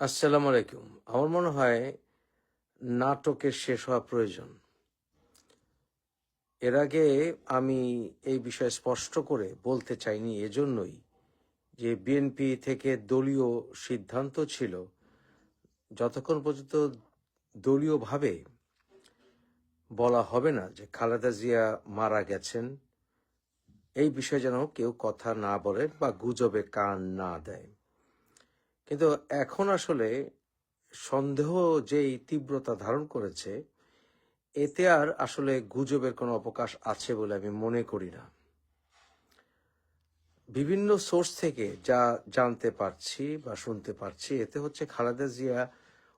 আসসালামু আলাইকুম। আমার মনে হয় নাটকের শেষ হওয়া প্রয়োজন। এর আগে আমি এই বিষয়ে স্পষ্ট করে বলতে চাইনি এজন্যই যে বিএনপি থেকে দলীয় সিদ্ধান্ত ছিল যতক্ষণ পর্যন্ত দলীয়ভাবে বলা হবে না যে খালেদা জিয়া মারা গেছেন, এই বিষয়ে যেন কেউ কথা না বলেন বা গুজবে কান না দেয়। কিন্তু এখন আসলে সন্দেহ যেই তীব্রতা ধারণ করেছে, এতে আর আসলে গুজবের কোনো অবকাশ আছে বলে আমি মনে করি না। বিভিন্ন সোর্স থেকে যা জানতে পারছি বা শুনতে পারছি, এতে হচ্ছে খালেদা জিয়া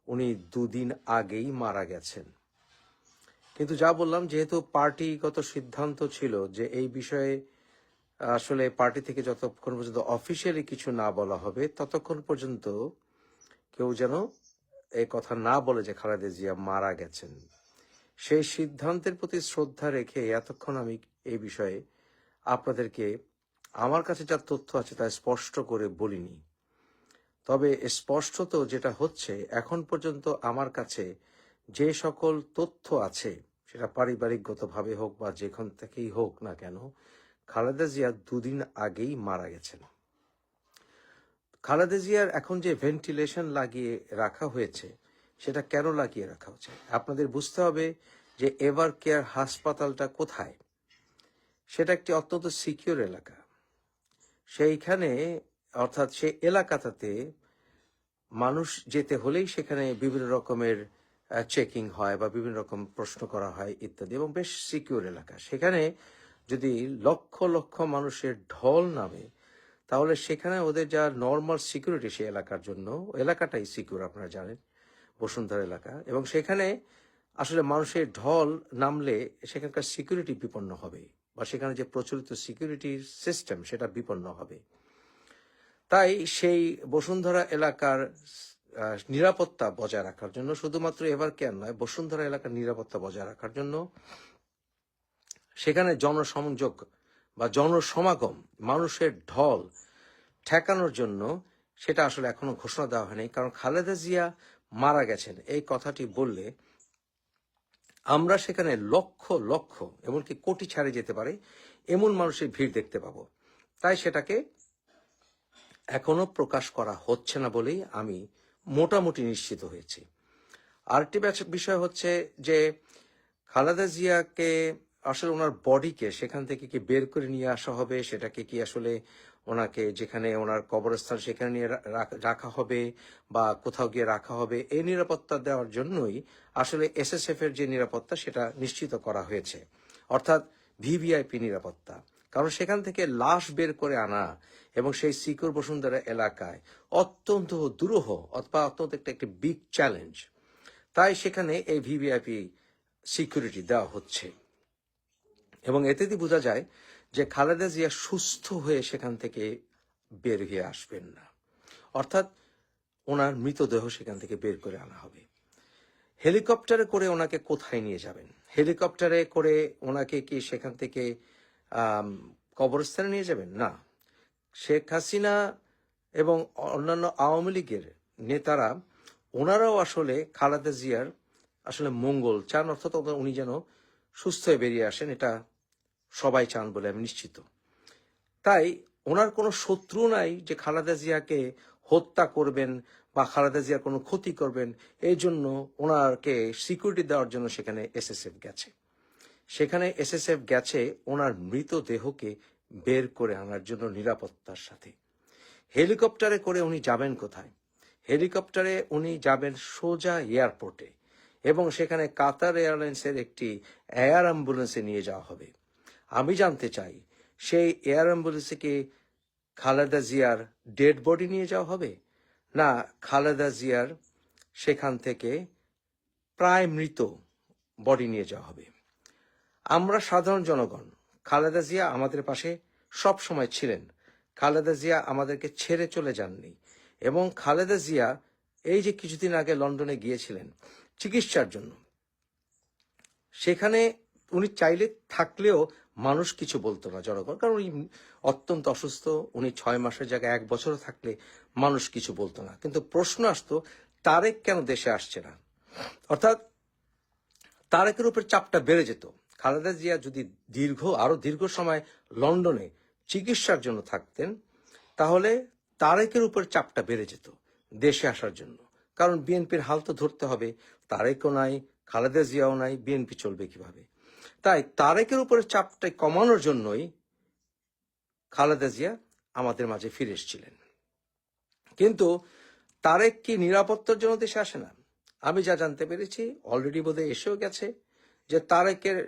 উনি ২ দিন আগেই মারা গেছেন। কিন্তু যা বললাম, যেহেতু পার্টিগত সিদ্ধান্ত ছিল যে এই বিষয়ে আসলে পার্টি থেকে যতক্ষণ পর্যন্ত অফিসিয়ালি কিছু না বলা হবে ততক্ষণ পর্যন্ত কেউ যেন এই কথা না বলে যে খালেদা জিয়া মারা গেছেন। সেই সিদ্ধান্তের প্রতি শ্রদ্ধা রেখে এতক্ষণ আমি এই বিষয়ে আপনাদেরকে আমার কাছে যা তথ্য আছে তা স্পষ্ট করে বলিনি। তবে স্পষ্টত যেটা হচ্ছে, এখন পর্যন্ত আমার কাছে যে সকল তথ্য আছে, সেটা পারিবারিকগতভাবে হোক বা যেখান থেকেই হোক না কেন, খালেদা জিয়া ২ দিন আগেই মারা গেছেন। খালেদা জিয়ার এখন যে ভেন্টিলেশন লাগিয়ে রাখা হয়েছে, সেটা কেন লাগিয়ে রাখা হচ্ছে আপনাদের বুঝতে হবে যে এভার কেয়ার হাসপাতালটা কোথায়। সেটা একটি অত্যন্ত সিকিউর এলাকা। সেইখানে, অর্থাৎ সেই এলাকাটাতে মানুষ যেতে হলেই সেখানে বিভিন্ন রকমের চেকিং হয় বা বিভিন্ন রকম প্রশ্ন করা হয় ইত্যাদি, এবং বেশ সিকিউর এলাকা। সেখানে যদি লক্ষ লক্ষ মানুষের ঢল নামে, তাহলে সেখানে ওদের যা নর্মাল সিকিউরিটি সেই এলাকার জন্য, এলাকাটাই সিকিউর আপনারা জানেন, বসুন্ধরা এলাকা, এবং সেখানে আসলে মানুষের ঢল নামলে সেখানকার সিকিউরিটি বিপন্ন হবে বা সেখানে যে প্রচলিত সিকিউরিটি সিস্টেম সেটা বিপন্ন হবে। তাই সেই বসুন্ধরা এলাকার নিরাপত্তা বজায় রাখার জন্য, শুধুমাত্র এভার কেয়ার নয়, বসুন্ধরা এলাকার নিরাপত্তা বজায় রাখার জন্য সেখানে জনসংযোগ বা জনসমাগম, মানুষের ঢল ঠেকানোর জন্য সেটা আসলে এখনো ঘোষণা দেওয়া হয়নি। কারণ খালেদা জিয়া মারা গেছেন এই কথাটি বললে আমরা সেখানে লক্ষ লক্ষ, এমনকি কোটি ছাড়ে যেতে পারে এমন মানুষের ভিড় দেখতে পাবো। তাই সেটাকে এখনো প্রকাশ করা হচ্ছে না বলেই আমি মোটামুটি নিশ্চিত হয়েছি। আরেকটি বিষয় হচ্ছে যে খালেদা জিয়াকে আসলে ওনার বডিকে সেখান থেকে কি বের করে নিয়ে আসা হবে, সেটাকে কি আসলে ওনাকে যেখানে ওনার কবরস্থান সেখানে নিয়ে রাখা হবে বা কোথাও গিয়ে রাখা হবে, এই নিরাপত্তা দেওয়ার জন্যই আসলে এসএসএফ এর যে নিরাপত্তা সেটা নিশ্চিত করা হয়েছে, অর্থাৎ ভিভিআইপি নিরাপত্তা। কারণ সেখান থেকে লাশ বের করে আনা এবং সেই সিকিউর বসুন্ধরা এলাকায় অত্যন্ত দুরূহ অথবা অত্যন্ত একটি বিগ চ্যালেঞ্জ। তাই সেখানে এই ভিভিআইপি সিকিউরিটি দেওয়া হচ্ছে, এবং এতেই বোঝা যায় যে খালেদা জিয়া সুস্থ হয়ে সেখান থেকে বের হয়ে আসবেন না, অর্থাৎ ওনার মৃতদেহ সেখান থেকে বের করে আনা হবে। হেলিকপ্টারে করে ওনাকে কোথায় নিয়ে যাবেন? হেলিকপ্টারে করে ওনাকে কি সেখান থেকে কবরস্থানে নিয়ে যাবেন? না। শেখ হাসিনা এবং অন্যান্য আওয়ামী লীগের নেতারা, ওনারাও আসলে খালেদা জিয়ার আসলে মঙ্গল চান, অর্থাৎ উনি যেন সুস্থ হয়ে বেরিয়ে আসেন, এটা সবাই চান বলে আমি নিশ্চিত। তাই ওনার কোনো শত্রু নাই যে খালেদা জিয়াকে হত্যা করবেন বা খালেদা জিয়ার কোনো ক্ষতি করবেন। এই জন্য ওনাকে সিকিউরিটি দেওয়ার জন্য সেখানে এসএসএফ গেছে। সেখানে এসএসএফ গেছে ওনার মৃতদেহকে বের করে আনার জন্য নিরাপত্তার সাথে। হেলিকপ্টারে করে উনি যাবেন কোথায়? হেলিকপ্টারে উনি যাবেন সোজা এয়ারপোর্টে, এবং সেখানে কাতার এয়ারলাইন্সের একটি এয়ার অ্যাম্বুলেন্সে নিয়ে যাওয়া হবে। আমি জানতে চাই, সেই এয়ার অ্যাম্বুলেন্সে কি খালেদা জিয়ার ডেড বডি নিয়ে যাওয়া হবে, না খালেদা জিয়ার সেখান থেকে প্রায় মৃত বডি নিয়ে যাওয়া হবে? আমরা সাধারণ জনগণ, খালেদা জিয়া আমাদের পাশে সব সময় ছিলেন। খালেদা জিয়া আমাদেরকে ছেড়ে চলে যাননি, এবং খালেদা জিয়া এই যে কিছুদিন আগে লন্ডনে গিয়েছিলেন চিকিৎসার জন্য, সেখানে উনি চাইলে থাকলেও মানুষ কিছু বলতো না, জনগণ, কারণ উনি অত্যন্ত অসুস্থ। উনি 6 মাসের জায়গায় 1 বছরও থাকলে মানুষ কিছু বলতো না, কিন্তু প্রশ্ন আসতো তারেক কেন দেশে আসছে না। অর্থাৎ তারেকের উপর চাপটা বেড়ে যেত। খালেদা জিয়া যদি আরো দীর্ঘ সময় লন্ডনে চিকিৎসার জন্য থাকতেন, তাহলে তারেকের উপর চাপটা বেড়ে যেত দেশে আসার জন্য। কারণ বিএনপির হাল তো ধরতে হবে, তারেকও নাই, খালেদা জিয়াও নাই, বিএনপি চলবে কিভাবে। তাই তারেকের উপরে চাপটা কমানোর জন্যই খালেদা জিয়া আমাদের মাঝে ফিরে এসেছিলেন। কিন্তু তারেক কি নিরাপত্তার জন্য দেশে আসে না? আমি যা জানতে পেরেছি, অলরেডি বোধহয় এসেও গেছে, যে তারেকের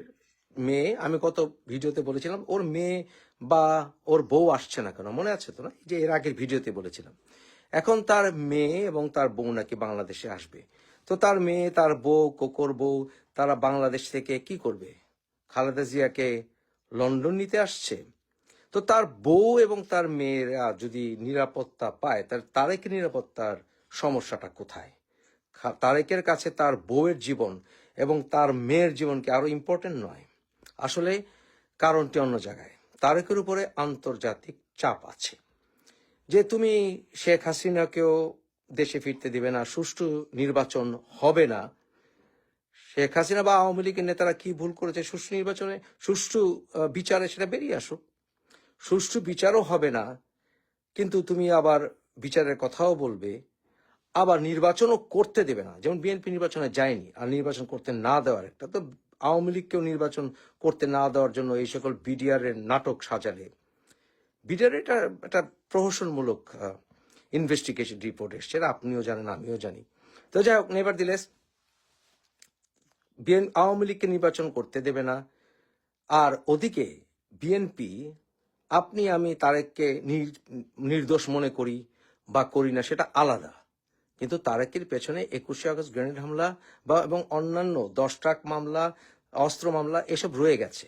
মেয়ে, আমি গত ভিডিওতে বলেছিলাম ওর মেয়ে বা ওর বউ আসছে না কেন, মনে আছে তো না, যে এর আগের ভিডিওতে বলেছিলাম। এখন তার মেয়ে এবং তার বউ নাকি বাংলাদেশে আসবে। তো তার মেয়ে, তার বউ, কোকর বউ, তারা বাংলাদেশ থেকে কি করবে? খালেদা জিয়াকে লন্ডন নিতে আসছে। তো তার বউ এবং তার মেয়েরা যদি নিরাপত্তা পায়, তার তারেকের নিরাপত্তার সমস্যাটা কোথায়? তারেকের কাছে তার বউয়ের জীবন এবং তার মেয়ের জীবন কি আরো ইম্পর্টেন্ট নয়? আসলে কারণটি অন্য জায়গায়। তারেকের উপরে আন্তর্জাতিক চাপ আছে, যে তুমি শেখ হাসিনাকেও দেশে ফিরতে দিবে না, সুষ্ঠু নির্বাচন হবে না। শেখ হাসিনা বা আওয়ামী লীগের নেতারা কি ভুল করেছে সুষ্ঠু নির্বাচনে, সুষ্ঠু বিচারে, সেটা বেরিয়ে আসুক। সুষ্ঠু বিচারও হবে না, কিন্তু তুমি আবার বিচারের কথাও বলবে, আবার নির্বাচনও করতে দেবে না। যেমন বিএনপি নির্বাচনে যায়নি, আর নির্বাচন করতে না দেওয়ার একটা, তো আওয়ামী লীগকেও নির্বাচন করতে না দেওয়ার জন্য এই সকল বিডিআর এর নাটক সাজালে। বিডিআর এটা একটা প্রহসনমূলক ইনভেস্টিগেশন রিপোর্ট এসছে, আপনিও জানেন, আমিও জানি। তো যাই হোক, নেভারদিলেস আওয়ামী লীগকে নির্বাচন করতে দেবে না। আর ওদিকে বিএনপি, আপনি আমি তারেককে নির্দোষ মনে করি বা করি না সেটা আলাদা, কিন্তু তারেকের পেছনে 21শে আগস্ট গ্রেনেড হামলা এবং অন্যান্য 10 ট্রাক মামলা, অস্ত্র মামলা এসব রয়ে গেছে।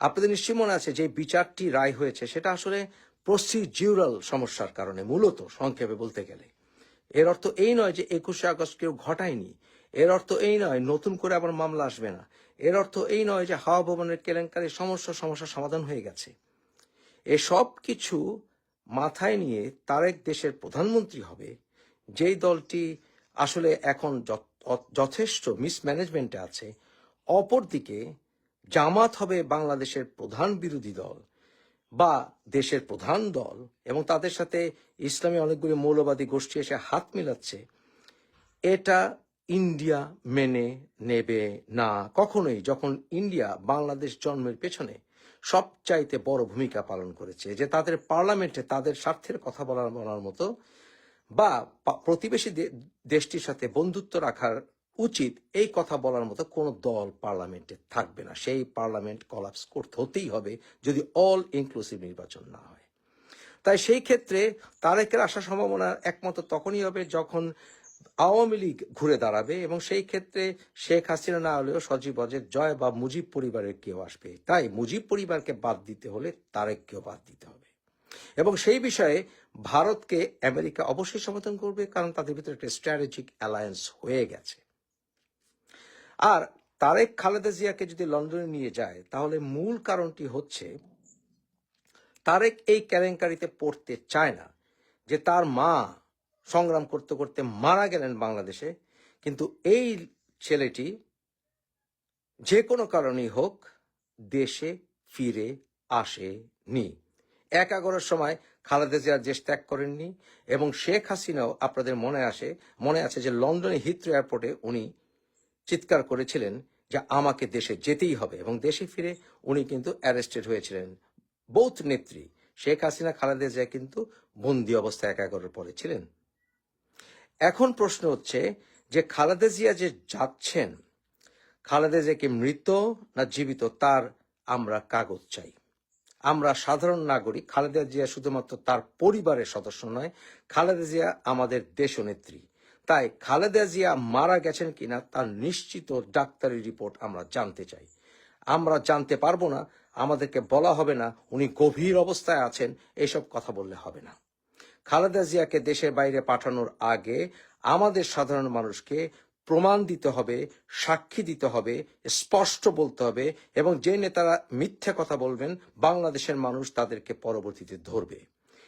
আপনাদের নিশ্চয়ই মনে আছে যে বিচারটি রায় হয়েছে, সেটা আসলে প্রসিডিউরাল সমস্যার কারণে, মূলত সংক্ষেপে বলতে গেলে। এর অর্থ এই নয় যে 21শে আগস্ট কেউ ঘটায়নি, এর অর্থ এই নয় নতুন করে আবার মামলা আসবে না, এর অর্থ এই নয় যে হাওয়া ভবনের কেলেঙ্কারির সমস্যা সমাধান হয়ে গেছে। এসব কিছু মাথায় নিয়ে তারেক দেশের প্রধানমন্ত্রী হবে, যেই দলটি আসলে এখন যথেষ্ট মিসম্যানেজমেন্টে আছে। অপরদিকে জামাত হবে বাংলাদেশের প্রধান বিরোধী দল বা দেশের প্রধান দল, এবং তাদের সাথে ইসলামী অনেকগুলি মৌলবাদী গোষ্ঠী এসে হাত মিলাচ্ছে। এটা ইন্ডিয়া মেনে নেবে না কখনোই, যখন ইন্ডিয়া বাংলাদেশ জন্মের পেছনে সবচাইতে বড় ভূমিকা পালন করেছে, যে তাদের পার্লামেন্টে তাদের স্বার্থের কথা বলার মতো বা প্রতিবেশী দেশটির সাথে বন্ধুত্ব রাখার উচিত এই কথা বলার মতো কোন দল পার্লামেন্টে থাকবে না। সেই পার্লামেন্ট কলাপস হতেই হবে যদি অল ইনক্লুসিভ নির্বাচন না হয়। তাই সেই ক্ষেত্রে তারেকের আসার সম্ভাবনা একমাত্র তখনই হবে যখন আওয়ামী লীগ ঘুরে দাঁড়াবে, এবং সেই ক্ষেত্রে শেখ হাসিনা না হলেও সজীব অজের জয় বা মুজিব পরিবারের কেউ আসবে। তাই মুজিব পরিবারকে বাদ দিতে হলে তারেককেও বাদ দিতে হবে, এবং সেই বিষয়ে ভারতকে আমেরিকা অবশ্যই সমর্থন করবে, কারণ তাদের ভিতরে একটা স্ট্র্যাটেজিক অ্যালায়েন্স হয়ে গেছে। আর তারেক খালেদা জিয়াকে যদি লন্ডনে নিয়ে যায়, তাহলে মূল কারণটি হচ্ছে তারেক এই কেলেঙ্কারিতে পড়তে চায় না, যে তার মা সংগ্রাম করতে করতে মারা গেলেন বাংলাদেশে, কিন্তু এই ছেলেটি যে কোনো কারণেই হোক দেশে ফিরে আসেনি। 11 সময় খালেদা জিয়া দেশ ত্যাগ করেননি, এবং শেখ হাসিনাও, আপনাদের মনে আছে যে লন্ডনে হিথ্রো এয়ারপোর্টে উনি চিৎকার করেছিলেন যে আমাকে দেশে যেতেই হবে, এবং দেশে ফিরে উনি কিন্তু অ্যারেস্টেড হয়েছিলেন। বোথ নেত্রী শেখ হাসিনা, খালেদা জিয়া কিন্তু বন্দি অবস্থায় 11 পরে ছিলেন। এখন প্রশ্ন হচ্ছে যে খালেদা জিয়া যে যাচ্ছেন, খালেদা জিয়া কি মৃত না জীবিত, তার আমরা কাগজ চাই। আমরা সাধারণ নাগরিক। খালেদা জিয়া শুধুমাত্র তার পরিবারের সদস্য নয়, খালেদা জিয়া আমাদের দেশনেত্রী। তাই খালেদা জিয়া মারা গেছেন কিনা তার নিশ্চিত ডাক্তারি রিপোর্ট আমরা জানতে চাই। আমরা জানতে পারবো না, আমাদেরকে বলা হবে না উনি গভীর অবস্থায় আছেন, এসব কথা বললে হবে না। খালেদা জিয়াকে দেশের বাইরে পাঠানোর আগে আমাদের সাধারণ মানুষকে প্রমাণ দিতে হবে, সাক্ষী দিতে হবে, স্পষ্ট বলতে হবে, এবং যে নেতারা মিথ্যে কথা বলবেন বাংলাদেশের মানুষ তাদেরকে পরবর্তীতে ধরবে।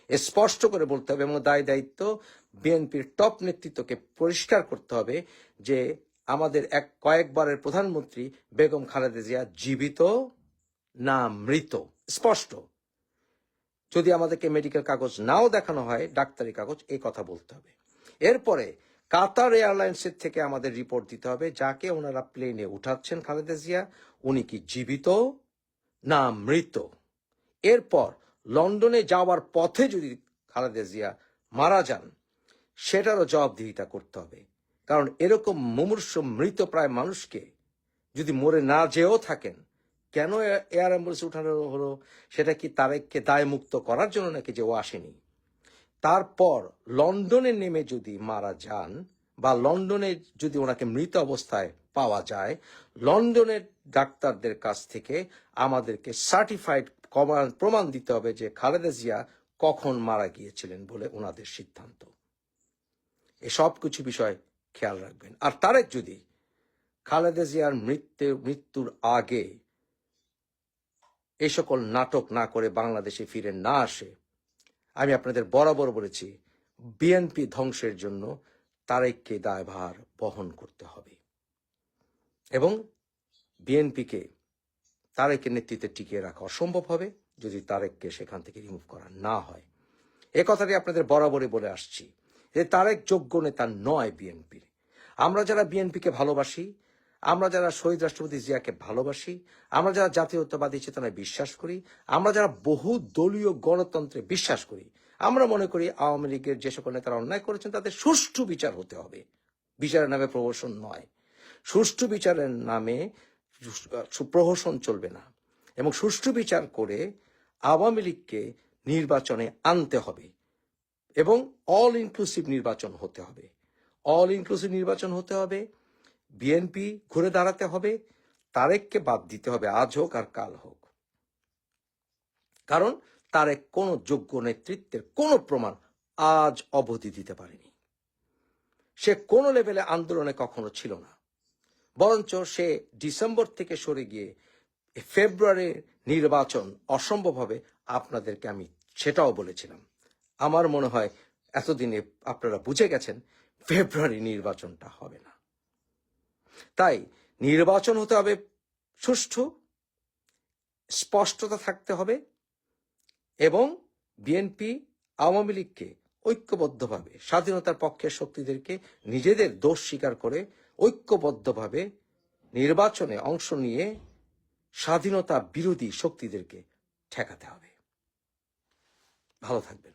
স্পষ্ট করে বলতে হবে এবং দায় দায়িত্ব বিএনপির টপ নেতৃত্বকে পরিষ্কার করতে হবে যে আমাদের কয়েকবারের প্রধানমন্ত্রী বেগম খালেদা জিয়া জীবিত না মৃত, স্পষ্ট। যদি আমাদেরকে মেডিকেল কাগজ নাও দেখানো হয়, ডাক্তারি কাগজ, এই কথা বলতে হবে। এরপরে কাতার এয়ারলাইন্সের থেকে আমাদের রিপোর্ট দিতে হবে যাকে ওনারা প্লেনে উঠাচ্ছেন খালেদা জিয়া, উনি কি জীবিত না মৃত। এরপর লন্ডনে যাওয়ার পথে যদি খালেদা জিয়া মারা যান, সেটারও জবাবদিহিতা করতে হবে। কারণ এরকম মুমূর্ষ মৃত প্রায় মানুষকে যদি মরে না যেও থাকেন, কেন এয়ার অ্যাম্বুলেন্সে উঠানো হলো? সেটা কি তারেককে দায় মুক্ত করার জন্য নাকি যে ও আসেনি? তারপর লন্ডনে নেমে যদি মারা যান বা লন্ডনে যদি ওনাকে মৃত অবস্থায় পাওয়া যায়, লন্ডনের ডাক্তারদের কাছ থেকে আমাদেরকে সার্টিফাইড প্রমাণ দিতে হবে যে খালেদা জিয়া কখন মারা গিয়েছিলেন বলে ওনাদের সিদ্ধান্ত। এসব কিছু বিষয় খেয়াল রাখবেন। আর তারেক যদি খালেদা জিয়ার মৃত্যুর আগে এই সকল নাটক না করে বাংলাদেশে ফিরে না আসে, আমি আপনাদের বরাবর বলেছি বিএনপি ধ্বংসের জন্য তারেককে দায়ভার বহন করতে হবে এবং বিএনপিকে তারেকের নেতৃত্বে টিকিয়ে রাখা অসম্ভব হবে যদি তারেককে সেখান থেকে রিমুভ করা না হয়। এ কথাটি আপনাদের বরাবরই বলে আসছি যে তারেক যোগ্য নেতা নয় বিএনপির। আমরা যারা বিএনপিকে ভালোবাসি, আমরা যারা শহীদ রাষ্ট্রপতি জিয়াকে ভালোবাসি, আমরা যারা জাতীয়তাবাদী চেতনায় বিশ্বাস করি, আমরা যারা বহু দলীয় গণতন্ত্রে বিশ্বাস করি, আমরা মনে করি আওয়ামী লীগের যে সকল নেতারা অন্যায় করেছেন তাদের সুষ্ঠু বিচার হতে হবে। বিচারের নামে প্রহসন নয়, সুষ্ঠু বিচারের নামে প্রহসন চলবে না। এবং সুষ্ঠু বিচার করে আওয়ামী লীগকে নির্বাচনে আনতে হবে এবং অল ইনক্লুসিভ নির্বাচন হতে হবে। অল ইনক্লুসিভ নির্বাচন হতে হবে, বিএনপি ঘুরে দাঁড়াতে হবে, তারেককে বাদ দিতে হবে, আজ হোক আর কাল হোক। কারণ তারেক কোনো যোগ্য নেতৃত্বের কোনো প্রমাণ আজ অবধি দিতে পারেনি। সে কোনো লেভেলে আন্দোলনে কখনো ছিল না, বরঞ্চ সে ডিসেম্বর থেকে সরে গিয়ে ফেব্রুয়ারির নির্বাচন অসম্ভব হবে, আপনাদেরকে আমি সেটাও বলেছিলাম। আমার মনে হয় এতদিনে আপনারা বুঝে গেছেন ফেব্রুয়ারি নির্বাচনটা হবে না। তাই নির্বাচন হতে হবে সুষ্ঠু, স্পষ্টতা থাকতে হবে এবং বিএনপি আওয়ামী লীগকে ঐক্যবদ্ধভাবে, স্বাধীনতার পক্ষের শক্তিদেরকে নিজেদের দোষ স্বীকার করে ঐক্যবদ্ধভাবে নির্বাচনে অংশ নিয়ে স্বাধীনতা বিরোধী শক্তিদেরকে ঠেকাতে হবে। ভালো থাকবেন।